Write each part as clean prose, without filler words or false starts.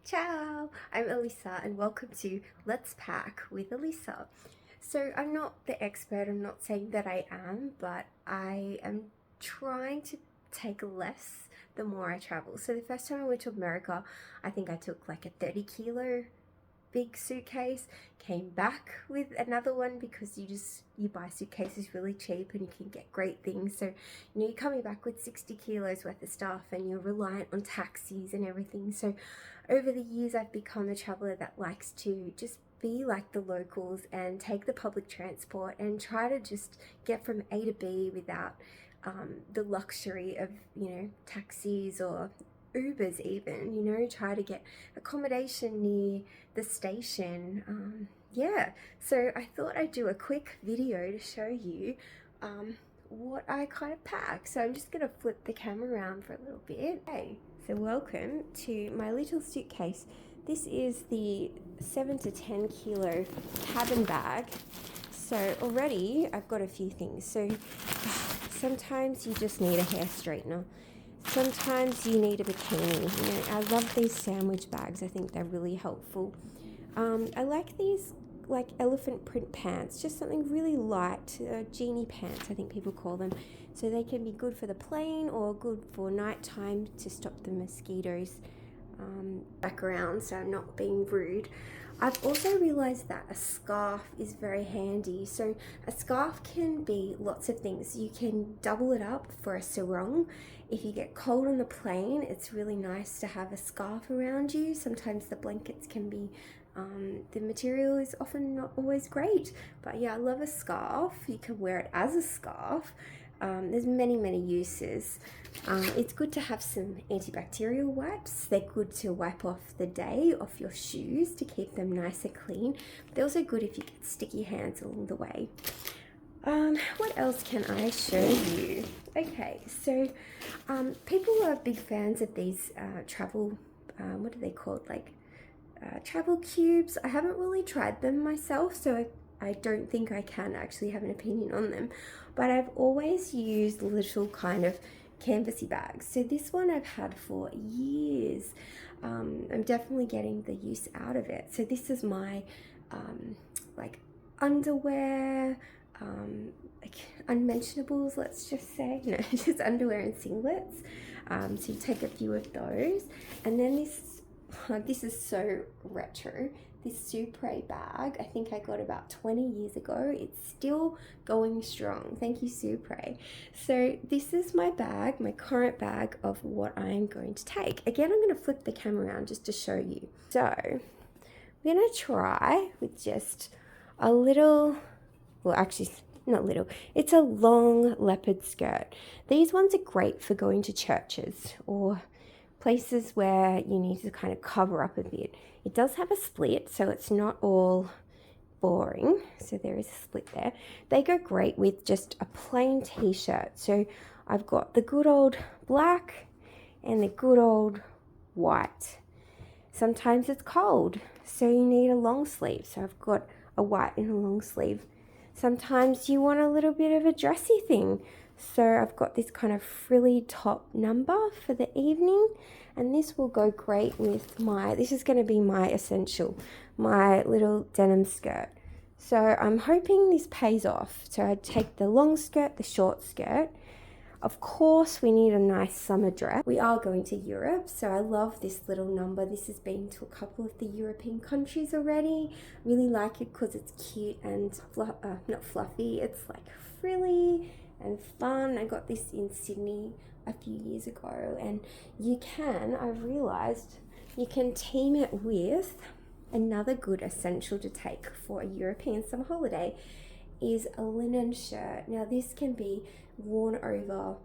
Ciao! I'm Ellissa and welcome to Let's Pack with Ellissa. So I'm not the expert, I'm not saying that I am, but I am trying to take less the more I travel. So the first time I went to America, I think I took like a 30 kilo big suitcase, came back with another one because you buy suitcases really cheap and you can get great things. So you're coming back with 60 kilos worth of stuff and you're reliant on taxis and everything. So over the years I've become a traveler that likes to just be like the locals and take the public transport and try to just get from A to B without the luxury of taxis or Ubers even, try to get accommodation near the station. Yeah, so I thought I'd do a quick video to show you what I kind of pack. So I'm just gonna flip the camera around for a little bit. Okay, so welcome to my little suitcase. This is the 7 to 10 kilo cabin bag. So already I've got a few things. So sometimes you just need a hair straightener. Sometimes you need a bikini. I love these sandwich bags. I think they're really helpful. I like these like elephant print pants, just something really light, genie pants I think people call them. So they can be good for the plane or good for nighttime to stop the mosquitoes back around, so I'm not being rude. I've also realized that a scarf is very handy. So a scarf can be lots of things. You can double it up for a sarong. If you get cold on the plane, it's really nice to have a scarf around you. Sometimes the blankets can be, the material is often not always great. But yeah, I love a scarf. You can wear it as a scarf. There's many uses. It's good to have some antibacterial wipes. They're good to wipe off the day off your shoes to keep them nice and clean. They're also good if you get sticky hands along the way. What else can I show you? Okay, so people are big fans of these travel, what are they called? Like travel cubes. I haven't really tried them myself, so I don't think I can actually have an opinion on them, but I've always used little kind of canvasy bags. So this one I've had for years. I'm definitely getting the use out of it. So this is my like underwear, like unmentionables, let's just say. No, just underwear and singlets. So you take a few of those, and then this is so retro. This Supre bag, I think I got about 20 years ago. It's still going strong. Thank you, Supre. So this is my bag, my current bag of what I'm going to take. Again, I'm going to flip the camera around just to show you. So I'm going to try with just a little, well, actually not little, it's a long leopard skirt. These ones are great for going to churches or places where you need to kind of cover up a bit. It does have a split, so it's not all boring. So there is a split there. They go great with just a plain t-shirt. So I've got the good old black and the good old white. Sometimes it's cold, so you need a long sleeve. So I've got a white and a long sleeve. Sometimes you want a little bit of a dressy thing. So I've got this kind of frilly top number for the evening, and this will go great with this is going to be my essential, my little denim skirt. So I'm hoping this pays off. So I take the long skirt, the short skirt. Of course, we need a nice summer dress. We are going to Europe, so I love this little number. This has been to a couple of the European countries already. Really like it because it's cute and not fluffy. It's like frilly and fun. I got this in Sydney a few years ago, and I've realized you can team it with another good essential to take for a European summer holiday is a linen shirt. Now this can be worn over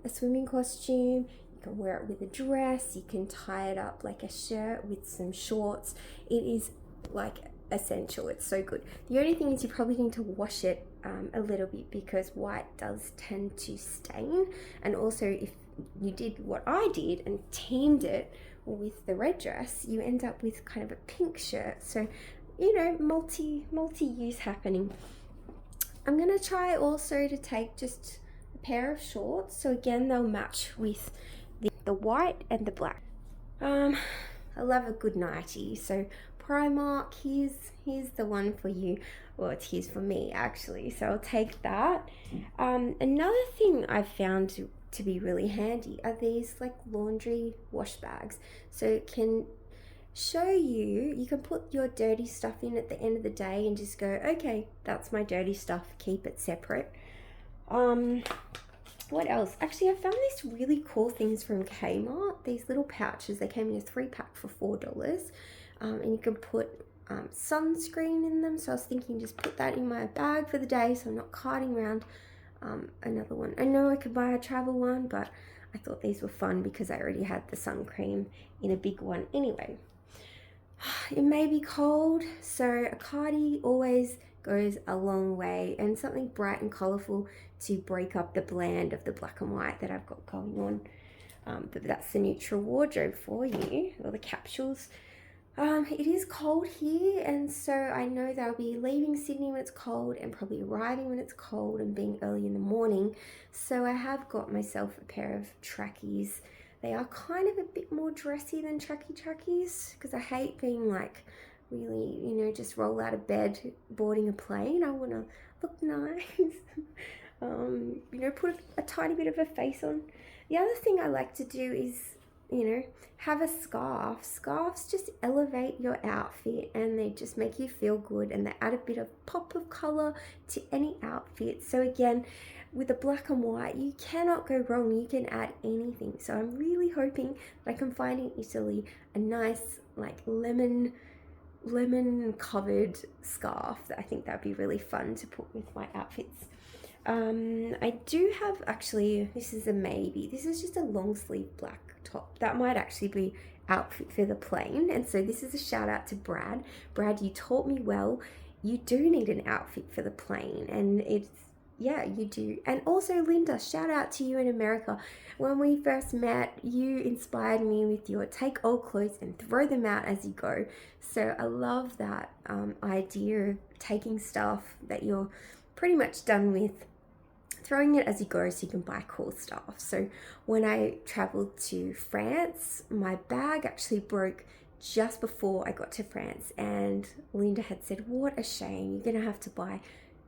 a swimming costume. You can wear it with a dress. You can tie it up like a shirt with some shorts. It is like essential. It's so good. The only thing is you probably need to wash it a little bit because white does tend to stain, and also if you did what I did and teamed it with the red dress, you end up with kind of a pink shirt. So multi-use happening. I'm gonna try also to take just a pair of shorts, so again they'll match with the white and the black. I love a good nightie. So Primark, here's the one for you. Well, it's here's for me actually. So I'll take that. Another thing I found to be really handy are these like laundry wash bags. So it can show you can put your dirty stuff in at the end of the day and just go, okay, that's my dirty stuff, keep it separate. What else? Actually, I found these really cool things from Kmart. These little pouches, they came in a 3-pack for $4. And you can put sunscreen in them. So I was thinking just put that in my bag for the day so I'm not carting around another one. I know I could buy a travel one, but I thought these were fun because I already had the sun cream in a big one anyway. It may be cold, so a cardi always goes a long way, and something bright and colourful to break up the bland of the black and white that I've got going on. But that's the neutral wardrobe for you, or the capsules. It is cold here, and so I know that I'll be leaving Sydney when it's cold and probably arriving when it's cold and being early in the morning. So I have got myself a pair of trackies. They are kind of a bit more dressy than trackies because I hate being like really, just roll out of bed boarding a plane. I want to look nice, put a tiny bit of a face on. The other thing I like to do is, have a scarf. Scarves just elevate your outfit and they just make you feel good, and they add a bit of pop of color to any outfit. So again, with the black and white, you cannot go wrong. You can add anything. So I'm really hoping that I can find in Italy a nice like lemon covered scarf. I think that'd be really fun to put with my outfits. I do have, actually, this is a maybe. This is just a long sleeve black top. That might actually be outfit for the plane. And so this is a shout out to Brad. Brad, you taught me well. You do need an outfit for the plane, and yeah, you do. And also Linda, shout out to you in America. When we first met, you inspired me with your take old clothes and throw them out as you go. So I love that idea of taking stuff that you're pretty much done with, throwing it as you go so you can buy cool stuff. So when I traveled to France, my bag actually broke just before I got to France, and Linda had said, what a shame, you're gonna have to buy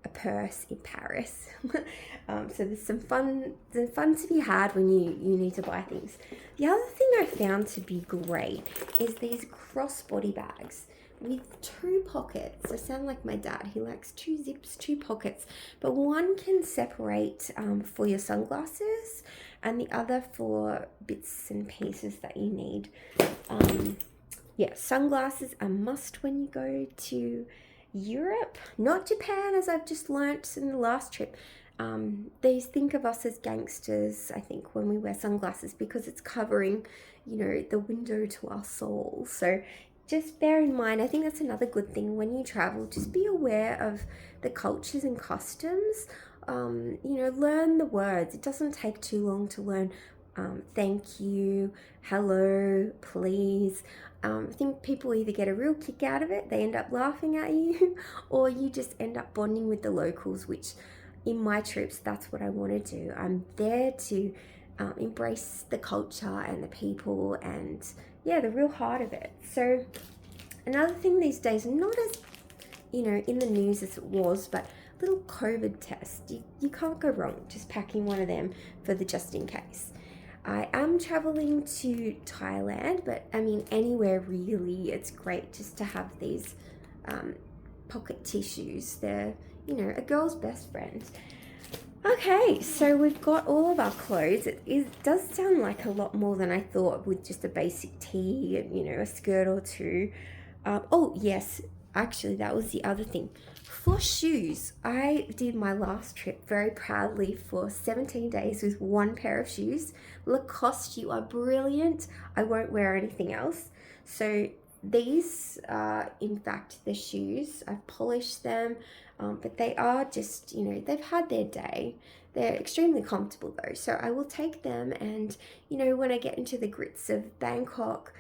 a purse in Paris. So there's some fun to be had when you need to buy things. The other thing I found to be great is these crossbody bags with 2 pockets. I sound like my dad. He likes 2 zips, 2 pockets, but one can separate for your sunglasses and the other for bits and pieces that you need. Yeah, sunglasses are must when you go to Europe, not Japan, as I've just learnt in the last trip. They think of us as gangsters, I think, when we wear sunglasses because it's covering, the window to our soul. So just bear in mind, I think that's another good thing when you travel. Just be aware of the cultures and customs. Learn the words. It doesn't take too long to learn thank you, hello, please. I think people either get a real kick out of it, they end up laughing at you, or you just end up bonding with the locals, which in my trips, that's what I want to do. I'm there to embrace the culture and the people and, yeah, the real heart of it. So another thing these days, not as, in the news as it was, but little COVID test. You can't go wrong just packing one of them for the just in case. I am traveling to Thailand, but I mean anywhere really, it's great just to have these pocket tissues. They're, a girl's best friend. Okay, so we've got all of our clothes. It does sound like a lot more than I thought with just a basic tee and, a skirt or 2. Oh, yes, actually, that was the other thing. For shoes, I did my last trip very proudly for 17 days with 1 pair of shoes. Lacoste, you are brilliant. I won't wear anything else. So these are, in fact, the shoes. I've polished them, but they are just, they've had their day. They're extremely comfortable though. So I will take them and, when I get into the grits of Bangkok,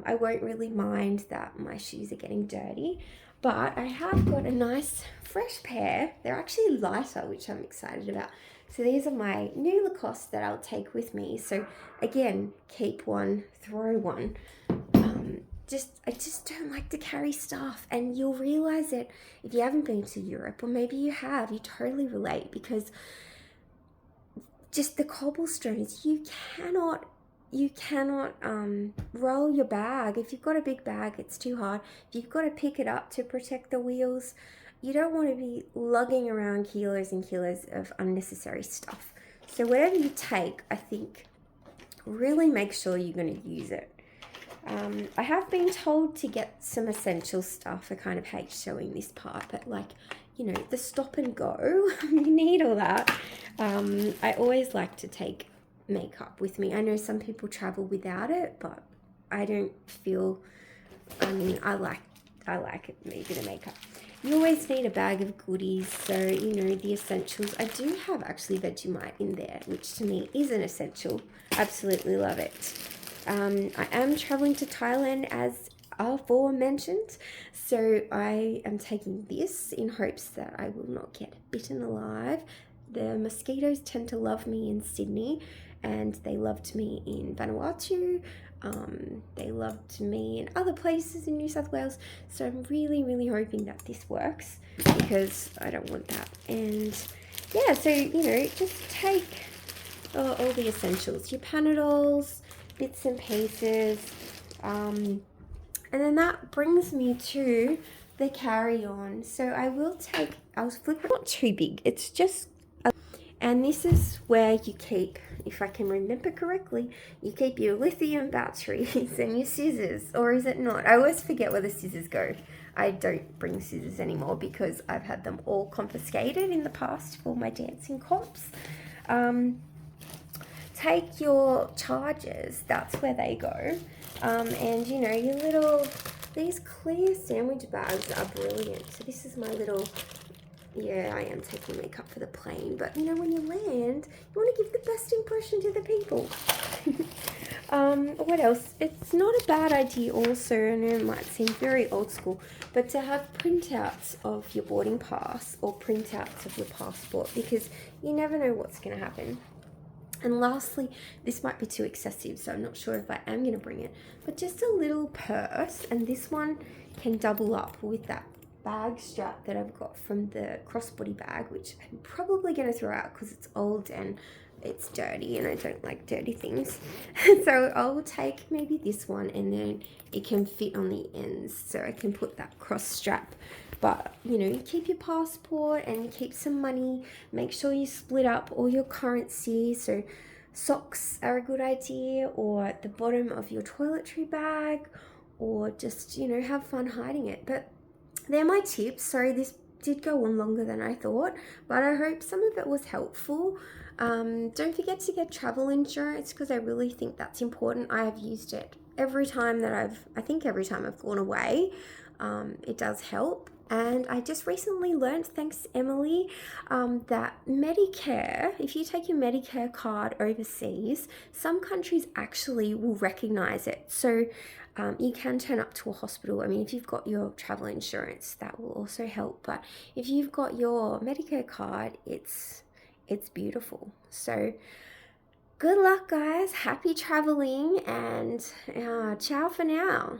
I won't really mind that my shoes are getting dirty. But I have got a nice fresh pair. They're actually lighter, which I'm excited about. So these are my new Lacoste that I'll take with me. So again, keep one, throw one. I just don't like to carry stuff. And you'll realize it if you haven't been to Europe, or maybe you have, you totally relate, because just the cobblestones, you cannot roll your bag. If you've got a big bag, it's too hard. If you've got to pick it up to protect the wheels, you don't want to be lugging around kilos and kilos of unnecessary stuff. So whatever you take, I think, really make sure you're going to use it. I have been told to get some essential stuff. I kind of hate showing this part, but like, you know, the stop and go, you need all that. I always like to take makeup with me. I know some people travel without it, but I don't feel, I mean, I like it, a bit of makeup. You always need a bag of goodies, so, you know, the essentials. I do have actually Vegemite in there, which to me is an essential. Absolutely love it. I am traveling to Thailand, as aforementioned, so I am taking this in hopes that I will not get bitten alive. The mosquitoes tend to love me in Sydney, and they loved me in Vanuatu. They loved me in other places in New South Wales, so I'm really, really hoping that this works, because I don't want that. And yeah, so, you know, just take all the essentials, your Panadols, bits and pieces, and then that brings me to the carry-on. So I'll flip it, not too big, it's just and this is where you keep, if I can remember correctly, you keep your lithium batteries and your scissors, or is it not? I always forget where the scissors go. I don't bring scissors anymore because I've had them all confiscated in the past for my dancing comps. Take your chargers, that's where they go. And you know, these clear sandwich bags are brilliant. So this is my little, yeah, I am taking makeup for the plane, but you know, when you land, you want to give the best impression to the people. What else? It's not a bad idea also, I know it might seem very old school, but to have printouts of your boarding pass or printouts of your passport, because you never know what's going to happen. And lastly, this might be too excessive, so I'm not sure if I am going to bring it, but just a little purse, and this one can double up with that bag strap that I've got from the crossbody bag, which I'm probably going to throw out because it's old and it's dirty and I don't like dirty things. So I'll take maybe this one, and then it can fit on the ends, so I can put that cross strap. But you know, you keep your passport and you keep some money. Make sure you split up all your currency, so socks are a good idea, or at the bottom of your toiletry bag, or just, you know, have fun hiding it. But they're my tips. Sorry, this did go on longer than I thought, but I hope some of it was helpful. Don't forget to get travel insurance, because I really think that's important. I have used it every time that every time I've gone away. It does help. And I just recently learned, thanks Emily, that Medicare, if you take your Medicare card overseas, some countries actually will recognize it. So you can turn up to a hospital. I mean, if you've got your travel insurance, that will also help. But if you've got your Medicare card, it's beautiful. So good luck, guys. Happy traveling, and ciao for now.